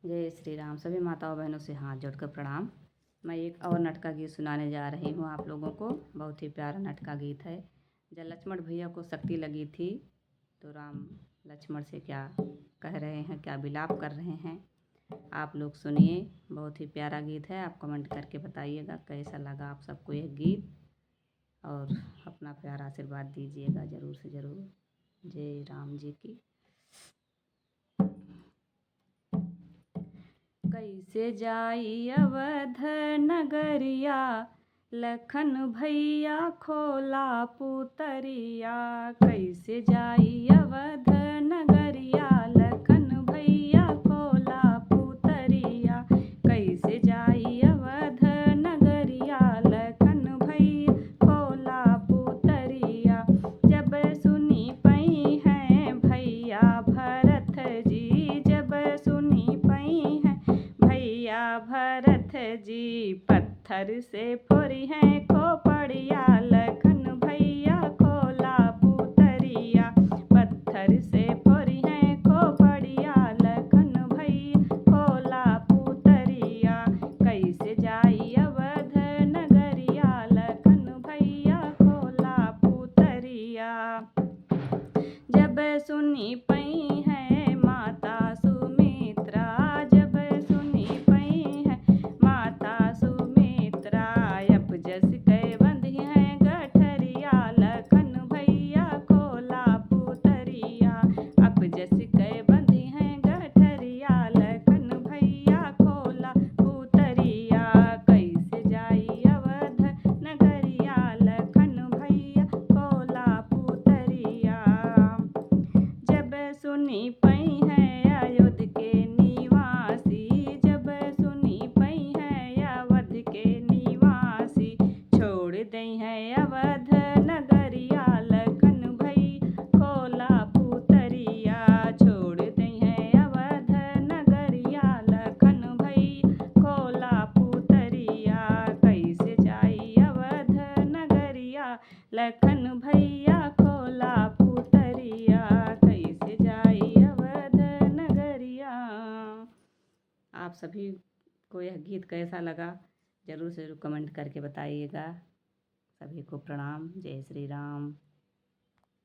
जय श्री राम। सभी माताओं बहनों से हाथ जोड़कर प्रणाम। मैं एक और नटका गीत सुनाने जा रही हूँ आप लोगों को। बहुत ही प्यारा नटका गीत है। जब लक्ष्मण भैया को शक्ति लगी थी तो राम लक्ष्मण से क्या कह रहे हैं, क्या विलाप कर रहे हैं, आप लोग सुनिए। बहुत ही प्यारा गीत है। आप कमेंट करके बताइएगा कैसा लगा आप सबको यह गीत, और अपना प्यारा आशीर्वाद दीजिएगा ज़रूर से ज़रूर। जय राम जी की। कैसे जाई अवध नगरिया, लखन भैया खोला पुतरिया। कैसे जाई अवध नगरिया, लखन भैया खोला पुतरिया। कैसे जाई अवध नगरिया, लखन भैया खोला पुतरिया। जब सुनी पई हैं भैया भरत जी, जब सुनी पई हैं भैया भरत जी, पत्थर से फोरी हैं खोपड़िया। लखन भैया खोला पुतरिया, पत्थर से फोरी हैं खोपड़िया। लखन भैया खोला पुतरिया। कैसे जाई अवध नगरिया, लखन भैया खोला पुतरिया। जब सुनी पई है माता सुमित्रा, जब सुनी पई है माता सुमित्रा। अपजस कै बंधी है गठरिया, लखन भैया खोला पुतरिया। अपजस कै बंधी है गठरिया, लखन भैया खोला पुतरिया। कैसे जाई अवध नगरिया, लखन भैया खोला पुतरिया। जब सुनी पई है अयोध्या के निवासी, जब सुनी पई है अवध के निवासी। छोड़ दई है अवध नगरिया, लखन भैया खोला पुतरिया। छोड़ दई है अवध नगरिया, लखन भैया खोला पुतरिया। कैसे जाई अवध नगरिया, लखन भैया खोला पुतरिया। कैसे जाई अवध नगरिया। आप सभी को यह गीत कैसा लगा ज़रूर से ज़रूर कमेंट करके बताइएगा। सभी को प्रणाम। जय श्री राम।